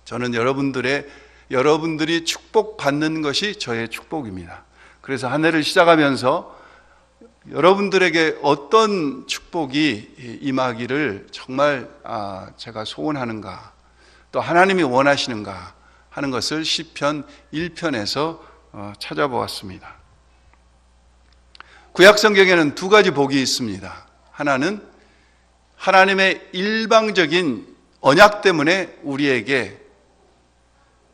저는 여러분들이 축복받는 것이 저의 축복입니다. 그래서 한 해를 시작하면서 여러분들에게 어떤 축복이 임하기를 정말 제가 소원하는가, 또 하나님이 원하시는가 하는 것을 시편 1편에서 찾아보았습니다. 구약 성경에는 두 가지 복이 있습니다. 하나는 하나님의 일방적인 언약 때문에 우리에게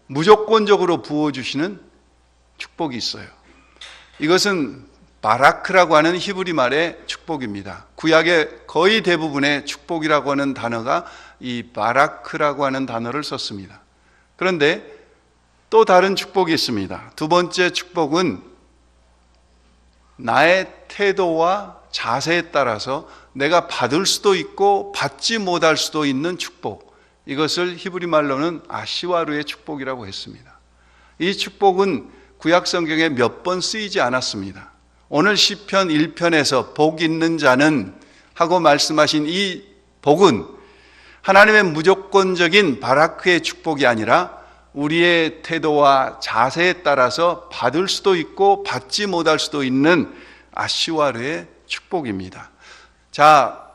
무조건적으로 부어주시는 축복이 있어요. 이것은 바라크라고 하는 히브리 말의 축복입니다. 구약의 거의 대부분의 축복이라고 하는 단어가 이 바라크라고 하는 단어를 썼습니다. 그런데 또 다른 축복이 있습니다. 두 번째 축복은 나의 태도와 자세에 따라서 내가 받을 수도 있고 받지 못할 수도 있는 축복, 이것을 히브리 말로는 아시와루의 축복이라고 했습니다. 이 축복은 구약 성경에 몇 번 쓰이지 않았습니다. 오늘 시편 1편에서 복 있는 자는 하고 말씀하신 이 복은 하나님의 무조건적인 바라크의 축복이 아니라 우리의 태도와 자세에 따라서 받을 수도 있고 받지 못할 수도 있는 아시와르의 축복입니다. 자,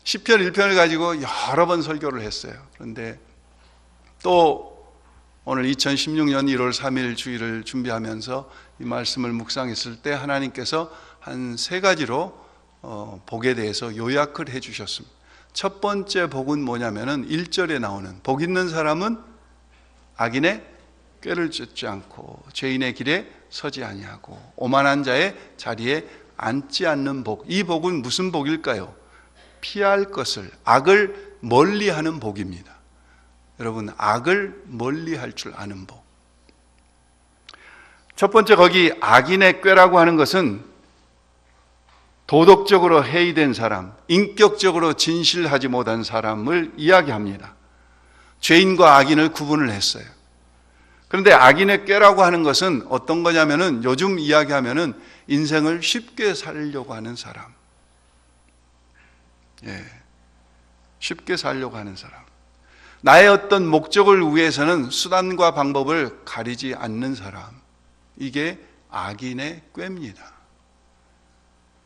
시편 1편을 가지고 여러 번 설교를 했어요. 그런데 또 오늘 2016년 1월 3일 주일을 준비하면서 이 말씀을 묵상했을 때 하나님께서 한 세 가지로 복에 대해서 요약을 해 주셨습니다. 첫 번째 복은 뭐냐면은 1절에 나오는 복 있는 사람은 악인의 꾀를 쫓지 않고 죄인의 길에 서지 아니하고 오만한 자의 자리에 앉지 않는 복. 이 복은 무슨 복일까요? 피할 것을, 악을 멀리하는 복입니다. 여러분, 악을 멀리할 줄 아는 복. 첫 번째 거기 악인의 꾀라고 하는 것은 도덕적으로 해이된 사람, 인격적으로 진실하지 못한 사람을 이야기합니다. 죄인과 악인을 구분을 했어요. 그런데 악인의 꾀라고 하는 것은 어떤 거냐면은 요즘 이야기하면은 인생을 쉽게 살려고 하는 사람. 쉽게 살려고 하는 사람. 나의 어떤 목적을 위해서는 수단과 방법을 가리지 않는 사람. 이게 악인의 꾀입니다.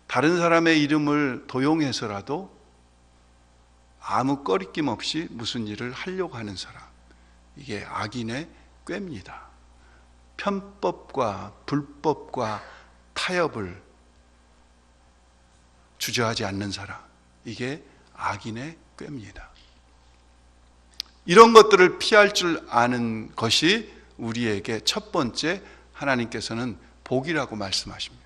다른 사람의 이름을 도용해서라도 아무 꺼리낌 없이 무슨 일을 하려고 하는 사람. 이게 악인의 꾀입니다. 편법과 불법과 타협을 주저하지 않는 사람. 이게 악인의 꾀입니다. 이런 것들을 피할 줄 아는 것이 우리에게 첫 번째 하나님께서는 복이라고 말씀하십니다.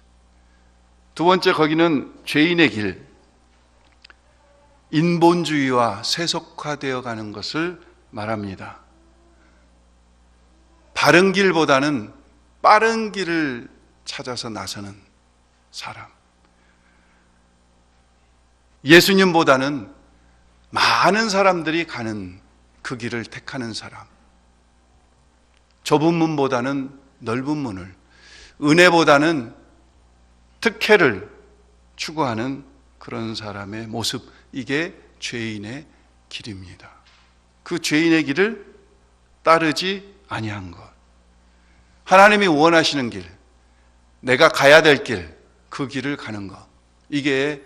두 번째 거기는 죄인의 길, 인본주의와 세속화되어 가는 것을 말합니다. 바른 길보다는 빠른 길을 찾아서 나서는 사람. 예수님보다는 많은 사람들이 가는 그 길을 택하는 사람. 좁은 문보다는 넓은 문을, 은혜보다는 특혜를 추구하는 그런 사람의 모습, 이게 죄인의 길입니다. 그 죄인의 길을 따르지 아니한 것, 하나님이 원하시는 길, 내가 가야 될 길, 그 길을 가는 것, 이게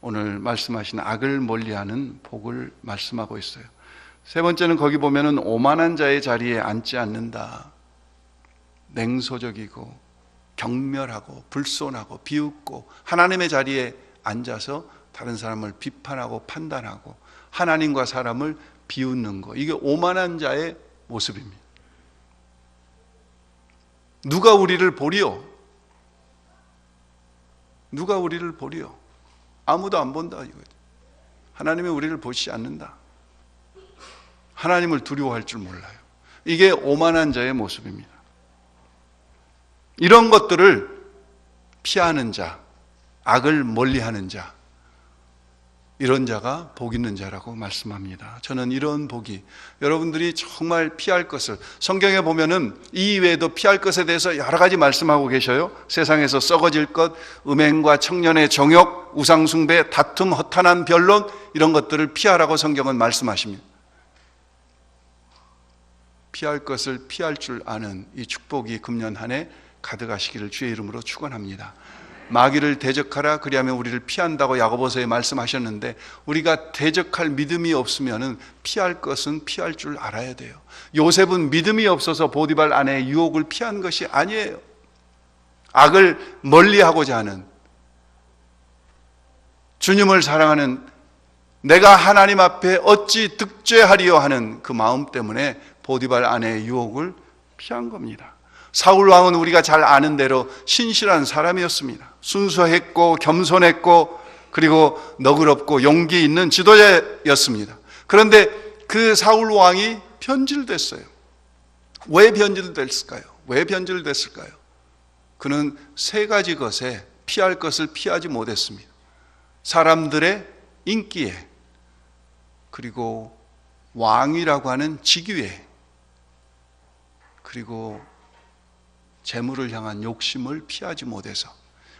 오늘 말씀하신 악을 멀리하는 복을 말씀하고 있어요. 세 번째는 거기 보면은 오만한 자의 자리에 앉지 않는다. 냉소적이고 경멸하고 불손하고 비웃고 하나님의 자리에 앉아서 다른 사람을 비판하고 판단하고 하나님과 사람을 비웃는 것, 이게 오만한 자의 모습입니다. 누가 우리를 보리요? 누가 우리를 보리요? 아무도 안 본다 이거죠. 하나님이 우리를 보시지 않는다. 하나님을 두려워할 줄 몰라요. 이게 오만한 자의 모습입니다. 이런 것들을 피하는 자, 악을 멀리하는 자, 이런 자가 복 있는 자라고 말씀합니다. 저는 이런 복이, 여러분들이 정말 피할 것을, 성경에 보면은 이 외에도 피할 것에 대해서 여러 가지 말씀하고 계셔요. 세상에서 썩어질 것, 음행과 청년의 정욕, 우상숭배, 다툼, 허탄한 변론, 이런 것들을 피하라고 성경은 말씀하십니다. 피할 것을 피할 줄 아는 이 축복이 금년 한 해 가득하시기를 주의 이름으로 축원합니다. 마귀를 대적하라 그리하면 우리를 피한다고 야고보서에 말씀하셨는데, 우리가 대적할 믿음이 없으면 피할 것은 피할 줄 알아야 돼요. 요셉은 믿음이 없어서 보디발 아내의 유혹을 피한 것이 아니에요. 악을 멀리하고자 하는, 주님을 사랑하는, 내가 하나님 앞에 어찌 득죄하리요 하는 그 마음 때문에 보디발 아내의 유혹을 피한 겁니다. 사울 왕은 우리가 잘 아는 대로 신실한 사람이었습니다. 순수했고 겸손했고 그리고 너그럽고 용기 있는 지도자였습니다. 그런데 그 사울 왕이 변질됐어요. 왜 변질됐을까요? 왜 변질됐을까요? 그는 세 가지 것에 피할 것을 피하지 못했습니다. 사람들의 인기에, 그리고 왕이라고 하는 직위에, 그리고 재물을 향한 욕심을 피하지 못해서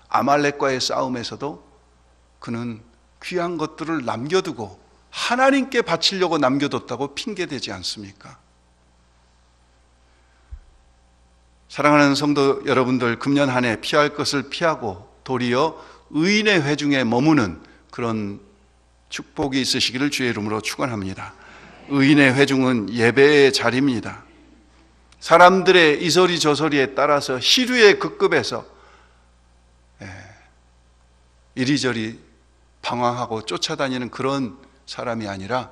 아말렉과의 싸움에서도 그는 귀한 것들을 남겨두고 하나님께 바치려고 남겨뒀다고 핑계대지 않습니까? 사랑하는 성도 여러분들, 금년 한 해 피할 것을 피하고 도리어 의인의 회중에 머무는 그런 축복이 있으시기를 주의 이름으로 축원합니다. 의인의 회중은 예배의 자리입니다. 사람들의 이소리 저소리에 따라서 시류에 급급해서 이리저리 방황하고 쫓아다니는 그런 사람이 아니라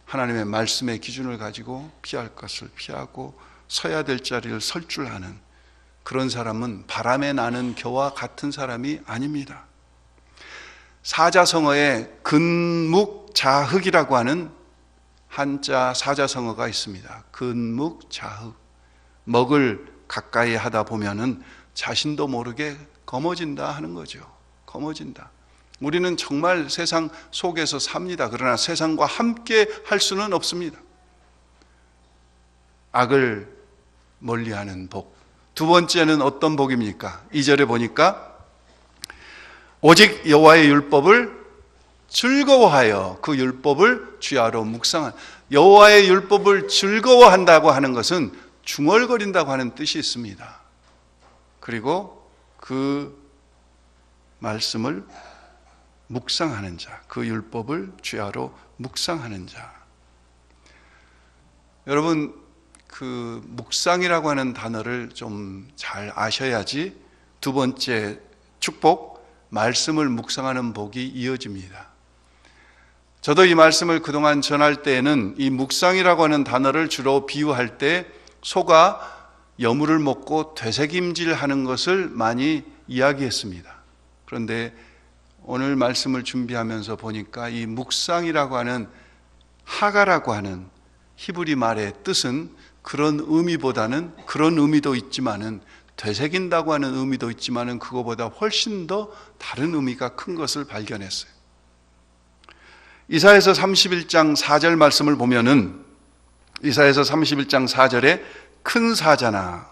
하나님의 말씀의 기준을 가지고 피할 것을 피하고 서야 될 자리를 설 줄 아는 그런 사람은 바람에 나는 겨와 같은 사람이 아닙니다. 사자성어에 근묵자흑이라고 하는 한자 사자성어가 있습니다. 근묵자흑. 먹을 가까이 하다 보면은 자신도 모르게 거머진다 하는 거죠. 거머진다. 우리는 정말 세상 속에서 삽니다. 그러나 세상과 함께 할 수는 없습니다. 악을 멀리하는 복. 두 번째는 어떤 복입니까? 2절에 보니까 오직 여호와의 율법을 즐거워하여 그 율법을 주야로 묵상한. 여호와의 율법을 즐거워한다고 하는 것은 중얼거린다고 하는 뜻이 있습니다. 그리고 그 말씀을 묵상하는 자, 그 율법을 주야로 묵상하는 자. 여러분, 그 묵상이라고 하는 단어를 좀 잘 아셔야지 두 번째 축복, 말씀을 묵상하는 복이 이어집니다. 저도 이 말씀을 그동안 전할 때에는 이 묵상이라고 하는 단어를 주로 비유할 때 소가 여물을 먹고 되새김질하는 것을 많이 이야기했습니다. 그런데 오늘 말씀을 준비하면서 보니까 이 묵상이라고 하는 하가라고 하는 히브리 말의 뜻은 그런 의미보다는, 그런 의미도 있지만은, 되새긴다고 하는 의미도 있지만은 그거보다 훨씬 더 다른 의미가 큰 것을 발견했어요. 이사야서 31장 4절 말씀을 보면은 이사야서 31장 4절에 큰 사자나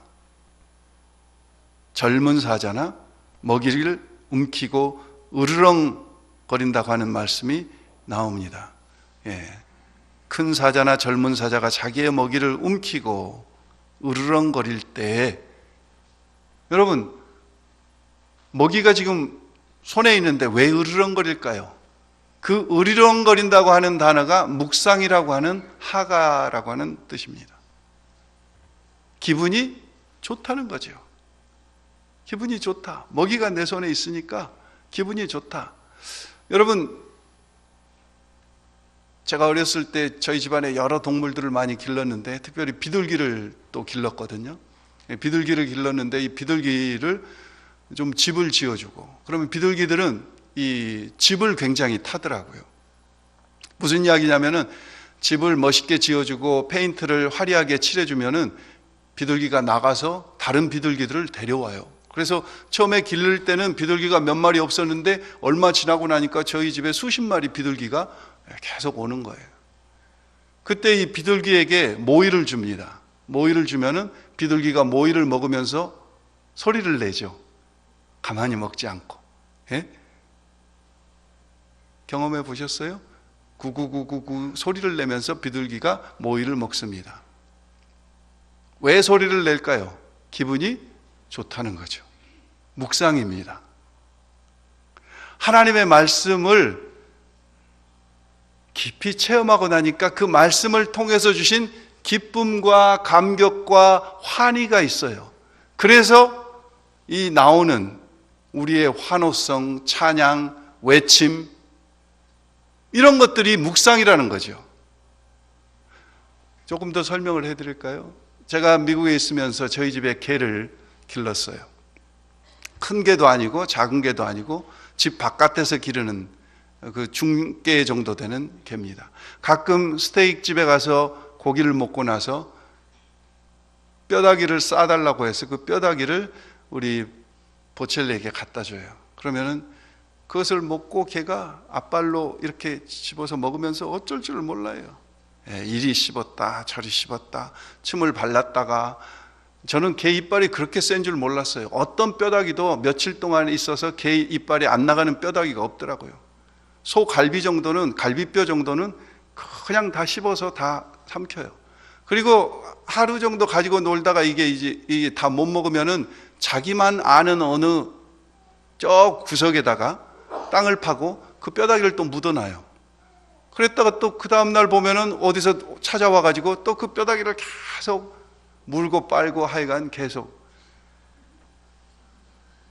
젊은 사자나 먹이를 움키고 으르렁거린다고 하는 말씀이 나옵니다. 큰 사자나 젊은 사자가 자기의 먹이를 움키고 으르렁거릴 때에, 여러분, 먹이가 지금 손에 있는데 왜 으르렁거릴까요? 그 으르렁거린다고 하는 단어가 묵상이라고 하는 하가라고 하는 뜻입니다. 기분이 좋다는 거죠. 기분이 좋다. 먹이가 내 손에 있으니까 기분이 좋다. 여러분, 제가 어렸을 때 저희 집안에 여러 동물들을 많이 길렀는데 특별히 비둘기를 또 길렀거든요. 비둘기를 길렀는데 이 비둘기를 좀 집을 지어주고, 그러면 비둘기들은 이 집을 굉장히 타더라고요. 무슨 이야기냐면은 집을 멋있게 지어주고 페인트를 화려하게 칠해주면은 비둘기가 나가서 다른 비둘기들을 데려와요. 그래서 처음에 기를 때는 비둘기가 몇 마리 없었는데 얼마 지나고 나니까 저희 집에 수십 마리 비둘기가 계속 오는 거예요. 그때 이 비둘기에게 모이를 줍니다. 모이를 주면은 비둘기가 모이를 먹으면서 소리를 내죠. 가만히 먹지 않고. 경험해 보셨어요? 구구구구구 소리를 내면서 비둘기가 모이를 먹습니다. 왜 소리를 낼까요? 기분이 좋다는 거죠. 묵상입니다. 하나님의 말씀을 깊이 체험하고 나니까 그 말씀을 통해서 주신 기쁨과 감격과 환희가 있어요. 그래서 이 나오는 우리의 환호성, 찬양, 외침 이런 것들이 묵상이라는 거죠. 조금 더 설명을 해드릴까요? 제가 미국에 있으면서 저희 집에 개를 길렀어요. 큰 개도 아니고 작은 개도 아니고 집 바깥에서 기르는 그 중개 정도 되는 개입니다. 가끔 스테이크 집에 가서 고기를 먹고 나서 뼈다귀를 싸달라고 해서 그 뼈다귀를 우리 보첼리에게 갖다 줘요. 그러면은 그것을 먹고 개가 앞발로 이렇게 씹어서 먹으면서 어쩔 줄 몰라요. 이리 씹었다 저리 씹었다 침을 발랐다가, 저는 개 이빨이 그렇게 센 줄 몰랐어요. 어떤 뼈다귀도 며칠 동안 있어서 개 이빨이 안 나가는 뼈다귀가 없더라고요. 소 갈비 정도는, 갈비뼈 정도는 그냥 다 씹어서 다 삼켜요. 그리고 하루 정도 가지고 놀다가 이게 다 못 먹으면은 자기만 아는 어느 저 구석에다가 땅을 파고 그 뼈다귀를 또 묻어놔요. 그랬다가 또 그 다음날 보면은 어디서 찾아와 가지고 또 그 뼈다귀를 계속 물고 빨고 하여간 계속.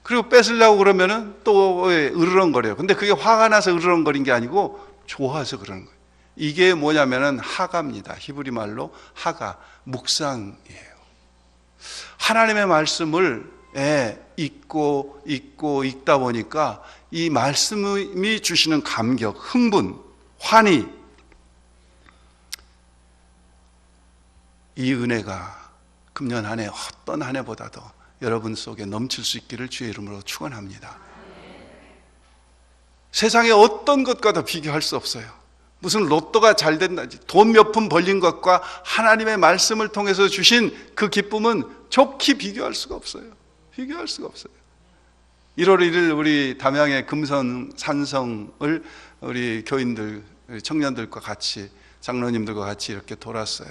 그리고 뺏으려고 그러면은 또 으르렁거려요. 근데 그게 화가 나서 으르렁거린 게 아니고 좋아서 그러는 거예요. 이게 뭐냐면은 하가입니다. 히브리 말로 하가, 묵상이에요. 하나님의 말씀을 읽고 읽다 보니까 이 말씀이 주시는 감격, 흥분, 환희, 이 은혜가 금년 한 해 어떤 한 해보다도 여러분 속에 넘칠 수 있기를 주의 이름으로 축원합니다. 세상의 어떤 것과도 비교할 수 없어요. 무슨 로또가 잘 된다지, 돈 몇 푼 벌린 것과 하나님의 말씀을 통해서 주신 그 기쁨은 좋게 비교할 수가 없어요. 비교할 수가 없어요. 1월 1일 우리 담양의 금선 산성을 우리 교인들, 청년들과 같이, 장로님들과 같이 이렇게 돌았어요.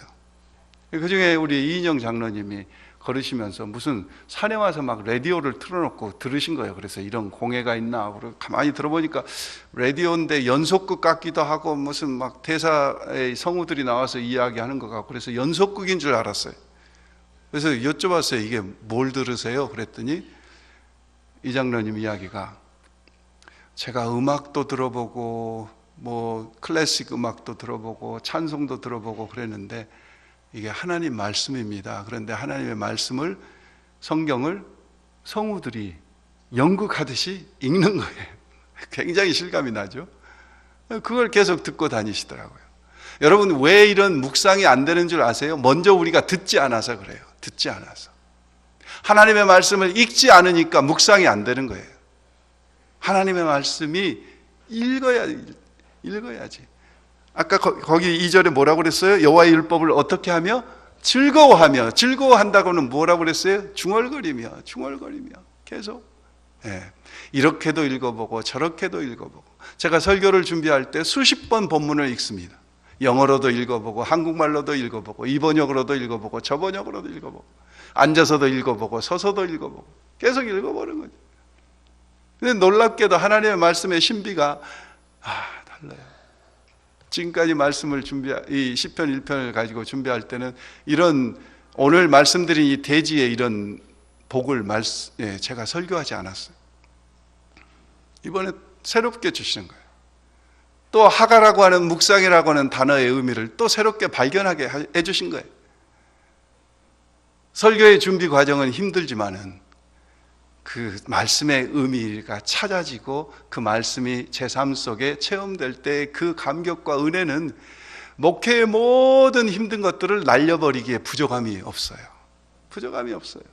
그 중에 우리 이인영 장로님이 걸으시면서 무슨 산에 와서 막 라디오를 틀어놓고 들으신 거예요. 그래서 이런 공예가 있나? 그리고 가만히 들어보니까 라디오인데 연속극 같기도 하고 무슨 막 대사의 성우들이 나와서 이야기하는 것 같고 그래서 연속극인 줄 알았어요. 그래서 여쭤봤어요. 이게 뭘 들으세요? 그랬더니 이 장로님 이야기가, 제가 음악도 들어보고 뭐 클래식 음악도 들어보고 찬송도 들어보고 그랬는데 이게 하나님 말씀입니다. 그런데 하나님의 말씀을, 성경을 성우들이 연극하듯이 읽는 거예요. 굉장히 실감이 나죠. 그걸 계속 듣고 다니시더라고요. 여러분, 왜 이런 묵상이 안 되는 줄 아세요? 먼저 우리가 듣지 않아서 그래요. 듣지 않아서. 하나님의 말씀을 읽지 않으니까 묵상이 안 되는 거예요. 하나님의 말씀이 읽어야지. 아까 거기 2절에 뭐라고 그랬어요? 여호와의 율법을 어떻게 하며? 즐거워하며. 즐거워한다고는 뭐라고 그랬어요? 중얼거리며 계속. 이렇게도 읽어보고 저렇게도 읽어보고. 제가 설교를 준비할 때 수십 번 본문을 읽습니다. 영어로도 읽어보고 한국말로도 읽어보고 이번역으로도 읽어보고 저번역으로도 읽어보고 앉아서도 읽어보고 서서도 읽어보고 계속 읽어보는 거죠. 근데 놀랍게도 하나님의 말씀의 신비가 달라요. 지금까지 말씀을 이 시편 1편을 가지고 준비할 때는 이런 오늘 말씀드린 이 대지의 이런 복을 제가 설교하지 않았어요. 이번에 새롭게 주시는 거예요. 또 하가라고 하는, 묵상이라고 하는 단어의 의미를 또 새롭게 발견하게 해주신 거예요. 설교의 준비 과정은 힘들지만은 그 말씀의 의미가 찾아지고 그 말씀이 제 삶 속에 체험될 때 그 감격과 은혜는 목회의 모든 힘든 것들을 날려버리기에 부족함이 없어요. 부족함이 없어요.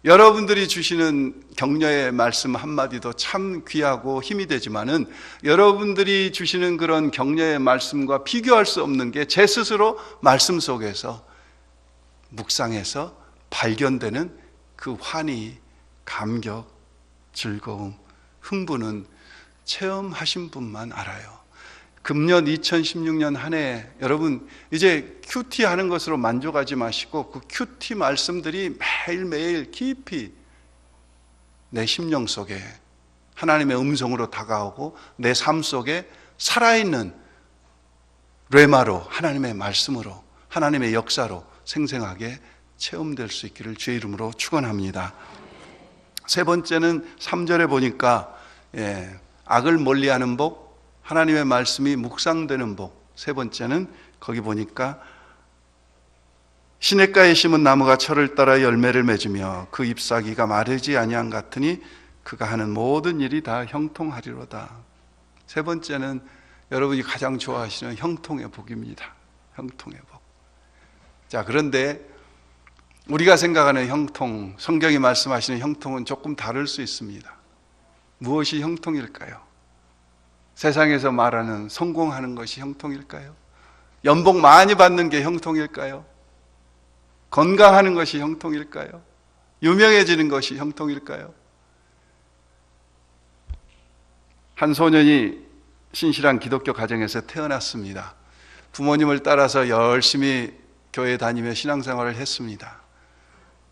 여러분들이 주시는 격려의 말씀 한마디도 참 귀하고 힘이 되지만은 여러분들이 주시는 그런 격려의 말씀과 비교할 수 없는 게 제 스스로 말씀 속에서 묵상해서 발견되는 그 환희, 감격, 즐거움, 흥분은 체험하신 분만 알아요. 금년 2016년 한 해 여러분 이제 큐티 하는 것으로 만족하지 마시고 그 큐티 말씀들이 매일매일 깊이 내 심령 속에 하나님의 음성으로 다가오고 내 삶 속에 살아있는 레마로 하나님의 말씀으로 하나님의 역사로 생생하게 체험될 수 있기를 주의 이름으로 축원합니다. 세 번째는 3절에 보니까 악을 멀리하는 복, 하나님의 말씀이 묵상되는 복. 세 번째는 거기 보니까 시냇가에 심은 나무가 철을 따라 열매를 맺으며 그 잎사귀가 마르지 아니한 같으니 그가 하는 모든 일이 다 형통하리로다. 세 번째는 여러분이 가장 좋아하시는 형통의 복입니다. 형통의 복. 자, 그런데 우리가 생각하는 형통, 성경이 말씀하시는 형통은 조금 다를 수 있습니다. 무엇이 형통일까요? 세상에서 말하는 성공하는 것이 형통일까요? 연봉 많이 받는 게 형통일까요? 건강하는 것이 형통일까요? 유명해지는 것이 형통일까요? 한 소년이 신실한 기독교 가정에서 태어났습니다. 부모님을 따라서 열심히 교회 다니며 신앙생활을 했습니다.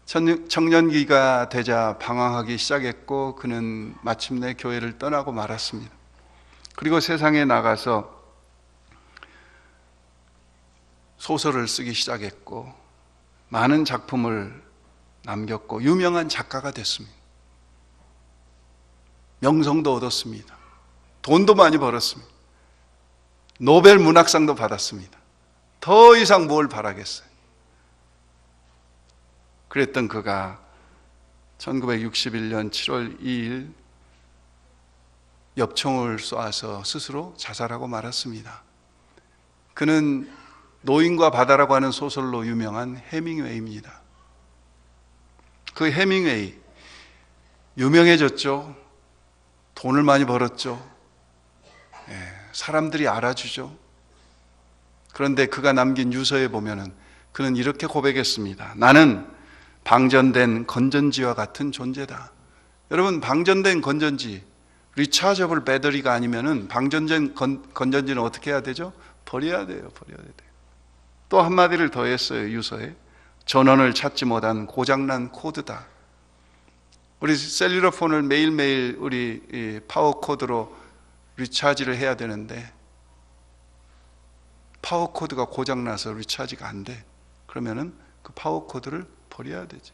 청년기가 되자 방황하기 시작했고 그는 마침내 교회를 떠나고 말았습니다. 그리고 세상에 나가서 소설을 쓰기 시작했고 많은 작품을 남겼고 유명한 작가가 됐습니다. 명성도 얻었습니다. 돈도 많이 벌었습니다. 노벨 문학상도 받았습니다. 더 이상 뭘 바라겠어요? 그랬던 그가 1961년 7월 2일 엽총을 쏘아서 스스로 자살하고 말았습니다. 그는 노인과 바다라고 하는 소설로 유명한 해밍웨이입니다. 그 해밍웨이 유명해졌죠. 돈을 많이 벌었죠. 사람들이 알아주죠. 그런데 그가 남긴 유서에 보면은 그는 이렇게 고백했습니다. 나는 방전된 건전지와 같은 존재다. 여러분, 방전된 건전지, 리차저블 배터리가 아니면은 방전된 건전지는 어떻게 해야 되죠? 버려야 돼요. 또 한마디를 더 했어요, 유서에. 전원을 찾지 못한 고장난 코드다. 우리 셀룰러 폰을 매일매일 우리 파워 코드로 리차지를 해야 되는데 파워 코드가 고장나서 리차지가 안 돼. 그러면은 그 파워 코드를 버려야 되죠.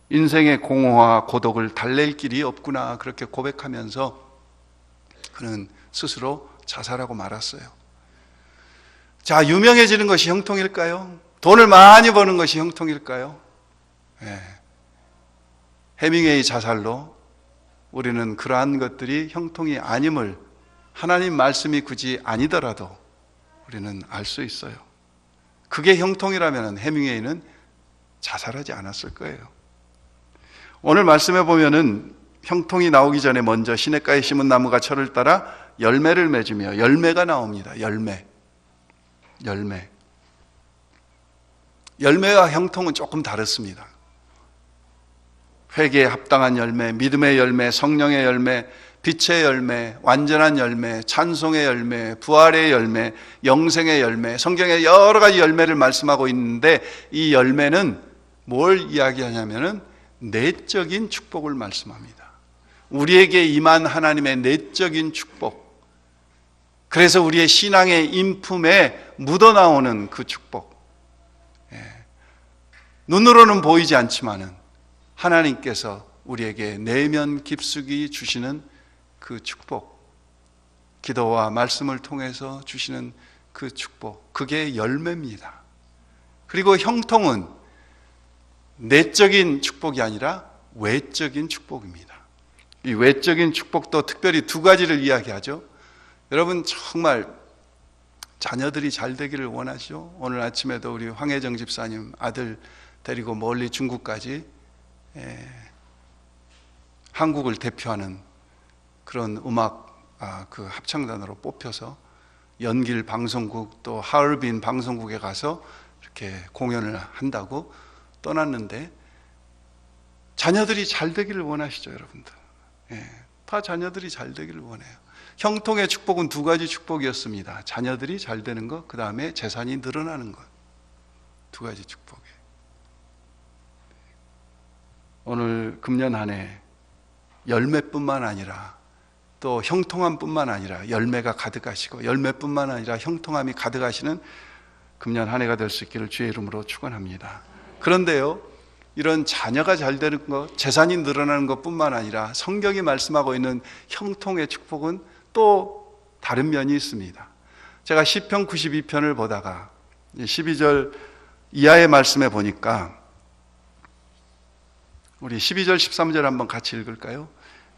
인생의 공허와 고독을 달랠 길이 없구나 그렇게 고백하면서 그는 스스로 자살하고 말았어요. 자, 유명해지는 것이 형통일까요? 돈을 많이 버는 것이 형통일까요? 해밍웨이 자살로 우리는 그러한 것들이 형통이 아님을 하나님 말씀이 굳이 아니더라도 우리는 알 수 있어요. 그게 형통이라면 해밍웨이는 자살하지 않았을 거예요. 오늘 말씀해 보면은 형통이 나오기 전에 먼저 시냇가에 심은 나무가 철을 따라 열매를 맺으며 열매가 나옵니다. 열매와 형통은 조금 다릅니다. 회개에 합당한 열매, 믿음의 열매, 성령의 열매, 빛의 열매, 완전한 열매, 찬송의 열매, 부활의 열매, 영생의 열매, 성경에 여러 가지 열매를 말씀하고 있는데 이 열매는 뭘 이야기하냐면은 내적인 축복을 말씀합니다. 우리에게 임한 하나님의 내적인 축복. 그래서 우리의 신앙의 인품에 묻어나오는 그 축복. 눈으로는 보이지 않지만은 하나님께서 우리에게 내면 깊숙이 주시는 그 축복, 기도와 말씀을 통해서 주시는 그 축복, 그게 열매입니다. 그리고 형통은 내적인 축복이 아니라 외적인 축복입니다. 이 외적인 축복도 특별히 두 가지를 이야기하죠. 여러분 정말 자녀들이 잘 되기를 원하시죠? 오늘 아침에도 우리 황혜정 집사님 아들 데리고 멀리 중국까지 한국을 대표하는 그런 음악 그 합창단으로 뽑혀서 연길 방송국 또 하얼빈 방송국에 가서 이렇게 공연을 한다고 떠났는데 자녀들이 잘 되기를 원하시죠, 여러분들. 다 자녀들이 잘 되기를 원해요. 형통의 축복은 두 가지 축복이었습니다. 자녀들이 잘 되는 것, 그 다음에 재산이 늘어나는 것. 두 가지 축복이에요. 오늘 금년 한 해 열매뿐만 아니라 또 형통함뿐만 아니라 열매가 가득하시고 열매뿐만 아니라 형통함이 가득하시는 금년 한 해가 될 수 있기를 주의 이름으로 축원합니다. 그런데요, 이런 자녀가 잘 되는 것, 재산이 늘어나는 것뿐만 아니라 성경이 말씀하고 있는 형통의 축복은 또 다른 면이 있습니다. 제가 시편 92편을 보다가 12절 이하의 말씀에 보니까 우리 12절 13절 한번 같이 읽을까요?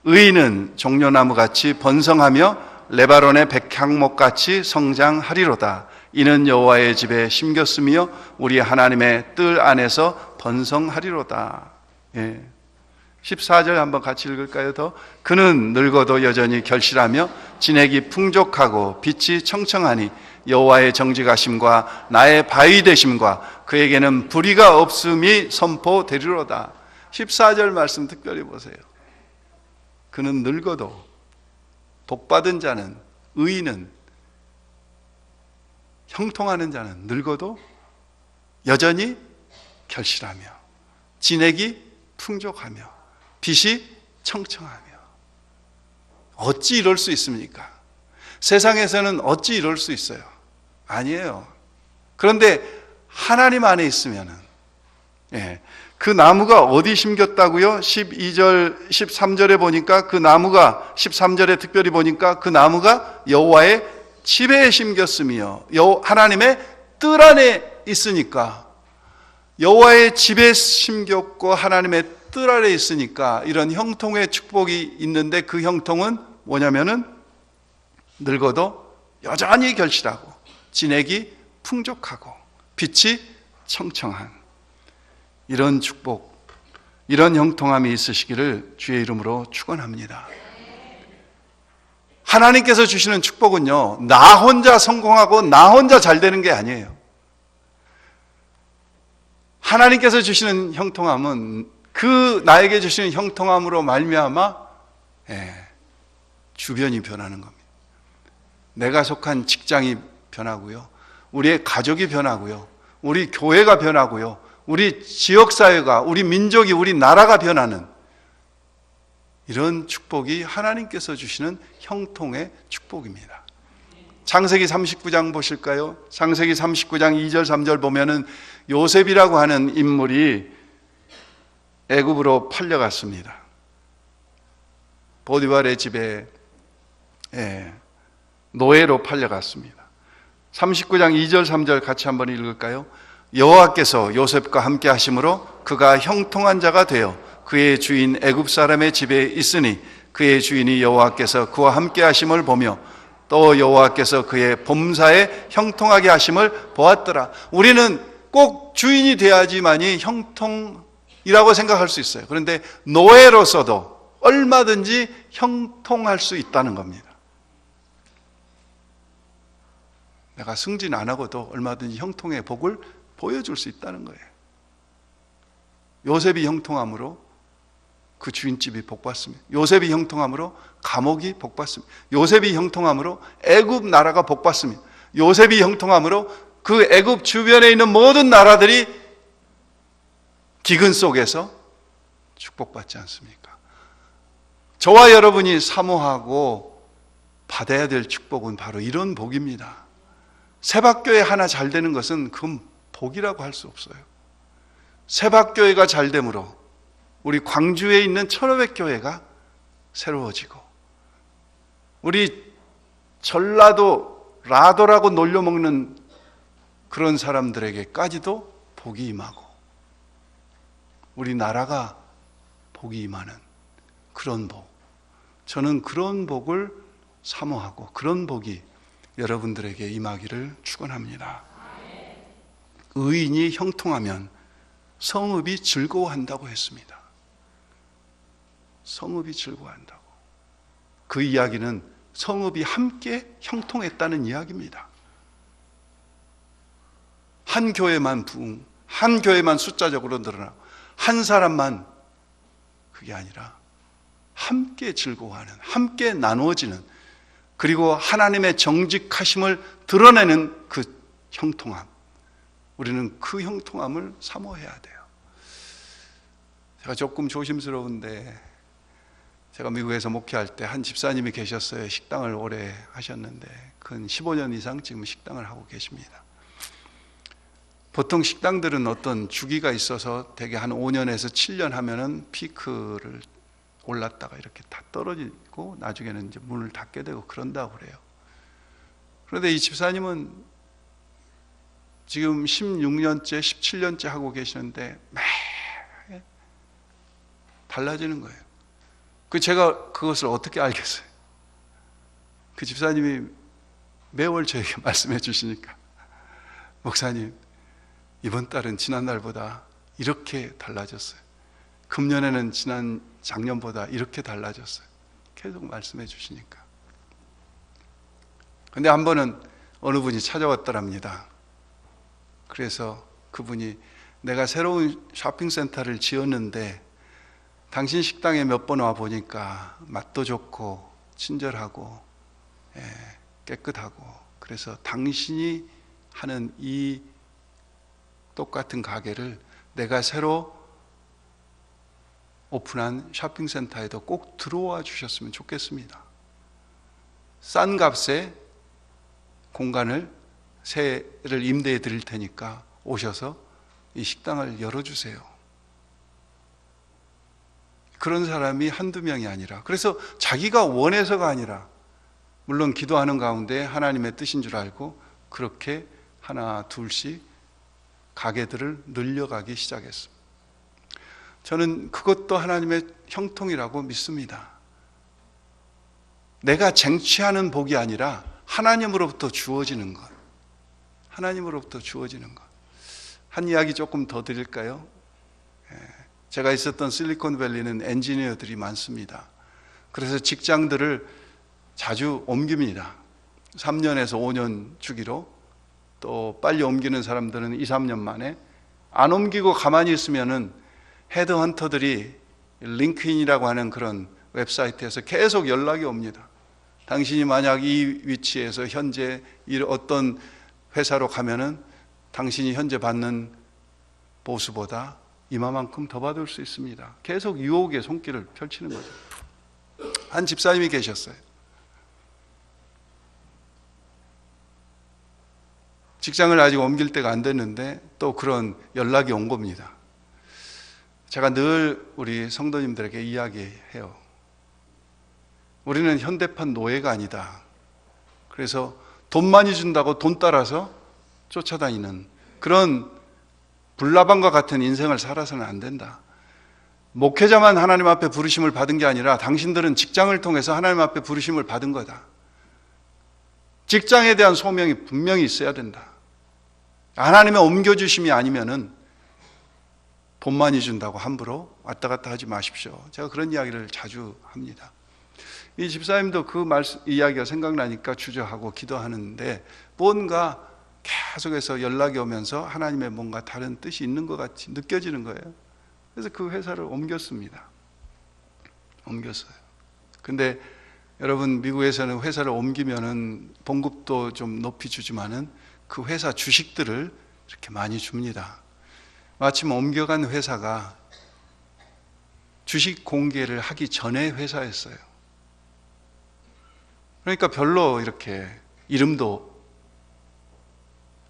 의인은 종려나무같이 번성하며 레바논의 백향목같이 성장하리로다. 이는 여호와의 집에 심겼으며 우리 하나님의 뜰 안에서 번성하리로다. 14절 한번 같이 읽을까요? 더. 그는 늙어도 여전히 결실하며 진액이 풍족하고 빛이 청청하니 여호와의 정직하심과 나의 바위 되심과 그에게는 불의가 없음이 선포되리로다. 14절 말씀 특별히 보세요. 그는 늙어도, 복받은 자는, 의인은, 형통하는 자는 늙어도 여전히 결실하며 진액이 풍족하며 빛이 청청하며. 어찌 이럴 수 있습니까? 세상에서는 어찌 이럴 수 있어요? 아니에요. 그런데 하나님 안에 있으면은, 그 나무가 어디 심겼다고요? 12절, 13절에 보니까 그 나무가, 13절에 특별히 보니까 그 나무가 여호와의 집에 심겼으며 하나님의 뜰 안에 있으니까, 여호와의 집에 심겼고 하나님의 뜰 아래 있으니까 이런 형통의 축복이 있는데, 그 형통은 뭐냐면은 늙어도 여전히 결실하고 진액이 풍족하고 빛이 청청한 이런 축복, 이런 형통함이 있으시기를 주의 이름으로 축원합니다. 하나님께서 주시는 축복은요, 나 혼자 성공하고 나 혼자 잘 되는 게 아니에요. 하나님께서 주시는 형통함은 그 나에게 주시는 형통함으로 말미암아 주변이 변하는 겁니다. 내가 속한 직장이 변하고요, 우리의 가족이 변하고요, 우리 교회가 변하고요, 우리 지역사회가, 우리 민족이, 우리 나라가 변하는 이런 축복이 하나님께서 주시는 형통의 축복입니다. 창세기 39장 보실까요? 창세기 39장 2절 3절 보면은 요셉이라고 하는 인물이 애굽으로 팔려갔습니다. 보디발의 집에 노예로 팔려갔습니다. 39장 2절 3절 같이 한번 읽을까요? 여호와께서 요셉과 함께 하심으로 그가 형통한 자가 되어 그의 주인 애굽 사람의 집에 있으니 그의 주인이 여호와께서 그와 함께 하심을 보며 또 여호와께서 그의 범사에 형통하게 하심을 보았더라. 우리는 꼭 주인이 돼야지만이 형통이라고 생각할 수 있어요. 그런데 노예로서도 얼마든지 형통할 수 있다는 겁니다. 내가 승진 안 하고도 얼마든지 형통의 복을 보여줄 수 있다는 거예요. 요셉이 형통함으로 그 주인집이 복받습니다. 요셉이 형통함으로 감옥이 복받습니다. 요셉이 형통함으로 애굽 나라가 복받습니다. 요셉이 형통함으로 그 애굽 주변에 있는 모든 나라들이 기근 속에서 축복받지 않습니까? 저와 여러분이 사모하고 받아야 될 축복은 바로 이런 복입니다. 새박교회 하나 잘 되는 것은 그건 복이라고 할 수 없어요. 새박교회가 잘 됨으로 우리 광주에 있는 1500교회가 새로워지고, 우리 전라도 라도라고 놀려먹는 그런 사람들에게까지도 복이 임하고, 우리 나라가 복이 임하는 그런 복, 저는 그런 복을 사모하고 그런 복이 여러분들에게 임하기를 축원합니다. 의인이 형통하면 성읍이 즐거워한다고 했습니다. 성읍이 즐거워한다고. 그 이야기는 성읍이 함께 형통했다는 이야기입니다. 한 교회만 부흥, 한 교회만 숫자적으로 늘어나고 한 사람만, 그게 아니라 함께 즐거워하는, 함께 나누어지는, 그리고 하나님의 정직하심을 드러내는 그 형통함, 우리는 그 형통함을 사모해야 돼요. 제가 조금 조심스러운데, 제가 미국에서 목회할 때 한 집사님이 계셨어요. 식당을 오래 하셨는데 근 15년 이상 지금 식당을 하고 계십니다. 보통 식당들은 어떤 주기가 있어서 대개 한 5년에서 7년 하면은 피크를 올랐다가 이렇게 다 떨어지고 나중에는 이제 문을 닫게 되고 그런다고 그래요. 그런데 이 집사님은 지금 16년째, 17년째 하고 계시는데 매일 달라지는 거예요. 제가 그것을 어떻게 알겠어요? 그 집사님이 매월 저에게 말씀해 주시니까, 목사님, 이번 달은 지난달보다 이렇게 달라졌어요. 금년에는 작년보다 이렇게 달라졌어요. 계속 말씀해 주시니까. 근데 한 번은 어느 분이 찾아왔더랍니다. 그래서 그분이, 내가 새로운 쇼핑센터를 지었는데 당신 식당에 몇 번 와 보니까 맛도 좋고 친절하고 깨끗하고, 그래서 당신이 하는 이 똑같은 가게를 내가 새로 오픈한 쇼핑센터에도 꼭 들어와 주셨으면 좋겠습니다. 싼 값에 공간을 새를 임대해 드릴 테니까 오셔서 이 식당을 열어주세요. 그런 사람이 한두 명이 아니라, 그래서 자기가 원해서가 아니라, 물론 기도하는 가운데 하나님의 뜻인 줄 알고 그렇게 하나 둘씩 가게들을 늘려가기 시작했습니다. 저는 그것도 하나님의 형통이라고 믿습니다. 내가 쟁취하는 복이 아니라 하나님으로부터 주어지는 것. 하나님으로부터 주어지는 것. 한 이야기 조금 더 드릴까요? 제가 있었던 실리콘밸리는 엔지니어들이 많습니다. 그래서 직장들을 자주 옮깁니다. 3년에서 5년 주기로. 또 빨리 옮기는 사람들은 2, 3년 만에. 안 옮기고 가만히 있으면은 헤드헌터들이 링크인이라고 하는 그런 웹사이트에서 계속 연락이 옵니다. 당신이 만약 이 위치에서 현재 어떤 회사로 가면은 당신이 현재 받는 보수보다 이만큼 더 받을 수 있습니다. 계속 유혹의 손길을 펼치는 거죠. 한 집사님이 계셨어요. 직장을 아직 옮길 때가 안 됐는데 또 그런 연락이 온 겁니다. 제가 늘 우리 성도님들에게 이야기해요. 우리는 현대판 노예가 아니다. 그래서 돈 많이 준다고 돈 따라서 쫓아다니는 그런 불나방과 같은 인생을 살아서는 안 된다. 목회자만 하나님 앞에 부르심을 받은 게 아니라 당신들은 직장을 통해서 하나님 앞에 부르심을 받은 거다. 직장에 대한 소명이 분명히 있어야 된다. 하나님의 옮겨주심이 아니면은 돈 많이 준다고 함부로 왔다 갔다 하지 마십시오. 제가 그런 이야기를 자주 합니다. 이 집사님도 그 이야기가 생각나니까 주저하고 기도하는데 뭔가 계속해서 연락이 오면서 하나님의 뭔가 다른 뜻이 있는 것 같이 느껴지는 거예요. 그래서 그 회사를 옮겼습니다. 옮겼어요. 근데 여러분, 미국에서는 회사를 옮기면은 봉급도 좀 높이 주지만은 그 회사 주식들을 이렇게 많이 줍니다. 마침 옮겨간 회사가 주식 공개를 하기 전에 회사였어요. 그러니까 별로 이렇게 이름도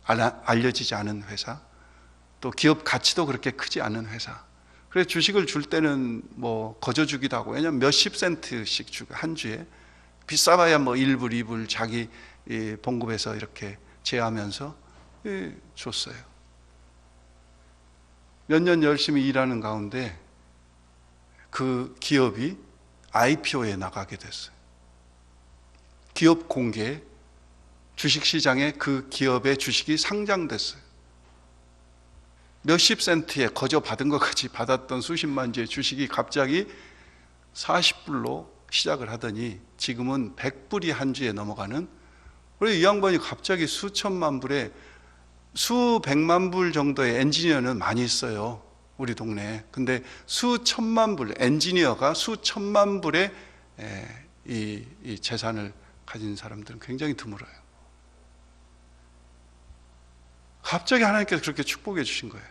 알려지지 않은 회사, 또 기업 가치도 그렇게 크지 않은 회사. 그래서 주식을 줄 때는 뭐 거저 주기도 하고, 왜냐면 몇십 센트씩 주고 한 주에 비싸봐야 뭐 1불, 2불 자기 봉급에서 이렇게 제하면서 줬어요. 몇 년 열심히 일하는 가운데 그 기업이 IPO에 나가게 됐어요. 기업 공개, 주식시장에 그 기업의 주식이 상장됐어요. 몇십 센트에 거저 받은 것 같이 받았던 수십만 주의 주식이 갑자기 40불로 시작을 하더니 지금은 100불이 한 주에 넘어가는, 그래서 이 양반이 갑자기 수천만 불에 수백만 불 정도의 엔지니어는 많이 있어요, 우리 동네에. 근데 수천만 불, 엔지니어가 수천만 불의 이 재산을 가진 사람들은 굉장히 드물어요. 갑자기 하나님께서 그렇게 축복해 주신 거예요.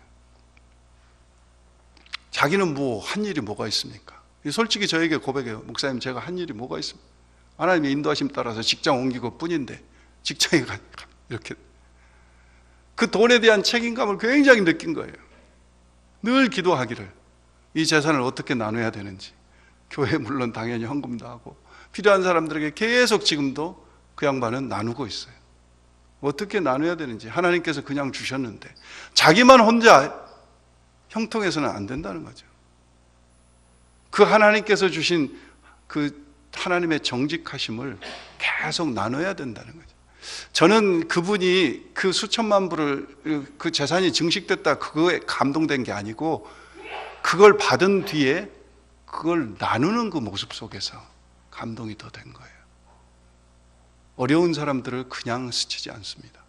자기는 뭐 한 일이 뭐가 있습니까? 솔직히 저에게 고백해요. 목사님, 제가 한 일이 뭐가 있습니까? 하나님의 인도하심 따라서 직장 옮기고 뿐인데 직장에 가니까 이렇게 그 돈에 대한 책임감을 굉장히 느낀 거예요. 늘 기도하기를 이 재산을 어떻게 나눠야 되는지, 교회에 물론 당연히 헌금도 하고 필요한 사람들에게 계속 지금도 그 양반은 나누고 있어요. 어떻게 나눠야 되는지. 하나님께서 그냥 주셨는데 자기만 혼자 형통해서는 안 된다는 거죠. 그 하나님께서 주신 그 하나님의 정직하심을 계속 나눠야 된다는 거죠. 저는 그분이 그 수천만 불을, 그 재산이 증식됐다 그거에 감동된 게 아니고, 그걸 받은 뒤에 그걸 나누는 그 모습 속에서 감동이 더 된 거예요. 어려운 사람들을 그냥 스치지 않습니다.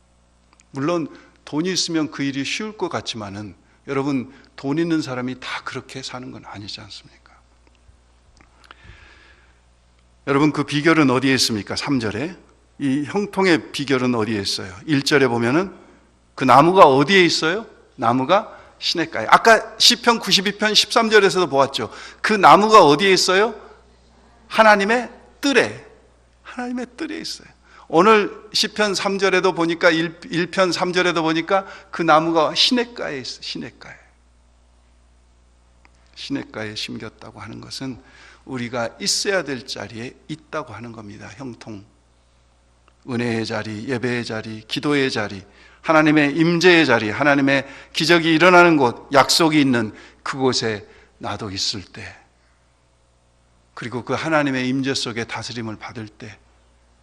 물론 돈이 있으면 그 일이 쉬울 것 같지만은, 여러분, 돈 있는 사람이 다 그렇게 사는 건 아니지 않습니까? 여러분, 그 비결은 어디에 있습니까? 3절에 이 형통의 비결은 어디에 있어요? 1절에 보면은 그 나무가 어디에 있어요? 나무가 시냇가에. 아까 시편 92편 13절에서도 보았죠. 그 나무가 어디에 있어요? 하나님의 뜰에. 하나님의 뜰에 있어요. 오늘 시편 3절에도 보니까 1편 3절에도 보니까 그 나무가 시냇가에 있어요. 시냇가에. 시냇가에 심겼다고 하는 것은 우리가 있어야 될 자리에 있다고 하는 겁니다. 형통. 은혜의 자리, 예배의 자리, 기도의 자리, 하나님의 임재의 자리, 하나님의 기적이 일어나는 곳, 약속이 있는 그곳에 나도 있을 때, 그리고 그 하나님의 임재 속에 다스림을 받을 때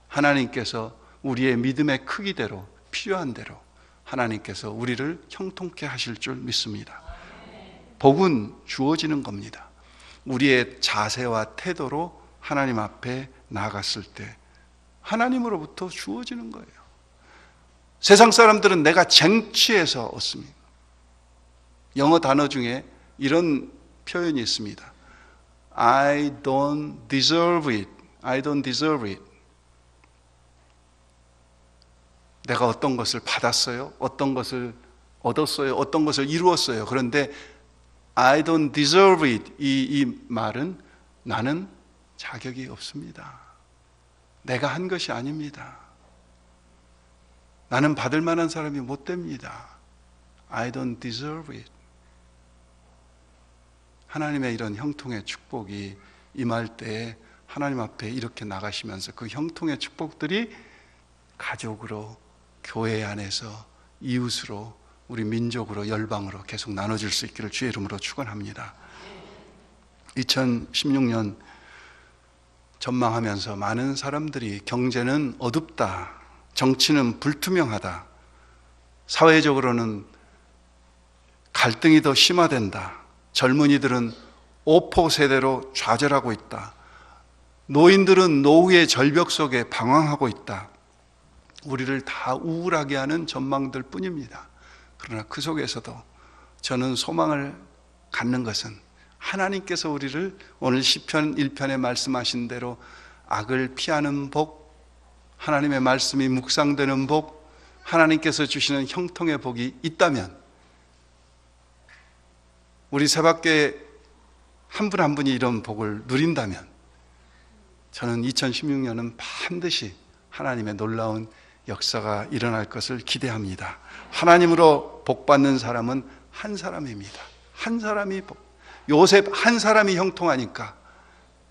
하나님께서 우리의 믿음의 크기대로, 필요한 대로 하나님께서 우리를 형통케 하실 줄 믿습니다. 복은 주어지는 겁니다. 우리의 자세와 태도로 하나님 앞에 나아갔을 때 하나님으로부터 주어지는 거예요. 세상 사람들은 내가 쟁취해서 얻습니다. 영어 단어 중에 이런 표현이 있습니다. I don't deserve it. I don't deserve it. 내가 어떤 것을 받았어요. 어떤 것을 얻었어요. 어떤 것을 이루었어요. 그런데 I don't deserve it. 이 말은 나는 자격이 없습니다. 내가 한 것이 아닙니다. 나는 받을 만한 사람이 못 됩니다. I don't deserve it. 하나님의 이런 형통의 축복이 임할 때에 하나님 앞에 이렇게 나가시면서 그 형통의 축복들이 가족으로, 교회 안에서, 이웃으로, 우리 민족으로, 열방으로 계속 나눠질 수 있기를 주의 이름으로 축원합니다. 2016년 전망하면서 많은 사람들이 경제는 어둡다, 정치는 불투명하다, 사회적으로는 갈등이 더 심화된다, 젊은이들은 오포 세대로 좌절하고 있다, 노인들은 노후의 절벽 속에 방황하고 있다, 우리를 다 우울하게 하는 전망들 뿐입니다. 그러나 그 속에서도 저는 소망을 갖는 것은 하나님께서 우리를 오늘 시편 1편에 말씀하신 대로 악을 피하는 복, 하나님의 말씀이 묵상되는 복, 하나님께서 주시는 형통의 복이 있다면, 우리 새밖에 한 분 한 분이 이런 복을 누린다면, 저는 2016년은 반드시 하나님의 놀라운 역사가 일어날 것을 기대합니다. 하나님으로 복받는 사람은 한 사람입니다. 한 사람이 요셉 한 사람이 형통하니까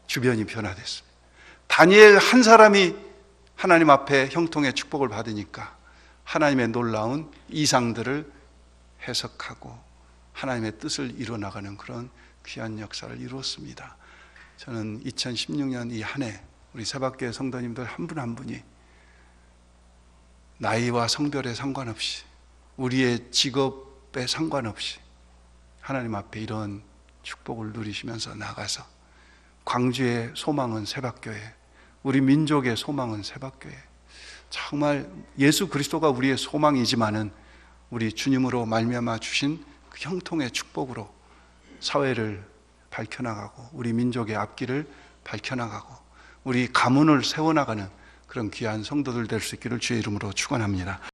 주변이 변화됐습니다. 다니엘 한 사람이 하나님 앞에 형통의 축복을 받으니까 하나님의 놀라운 이상들을 해석하고 하나님의 뜻을 이루어나가는 그런 귀한 역사를 이루었습니다. 저는 2016년 이 한 해 우리 새밖에 성도님들 한 분 한 분이 나이와 성별에 상관없이, 우리의 직업에 상관없이 하나님 앞에 이런 축복을 누리시면서 나가서 광주의 소망은 새밖교회, 우리 민족의 소망은 새밖교회, 정말 예수 그리스도가 우리의 소망이지만은 우리 주님으로 말미암아 주신 그 형통의 축복으로 사회를 밝혀나가고 우리 민족의 앞길을 밝혀나가고 우리 가문을 세워나가는 그런 귀한 성도들 될 수 있기를 주의 이름으로 축원합니다.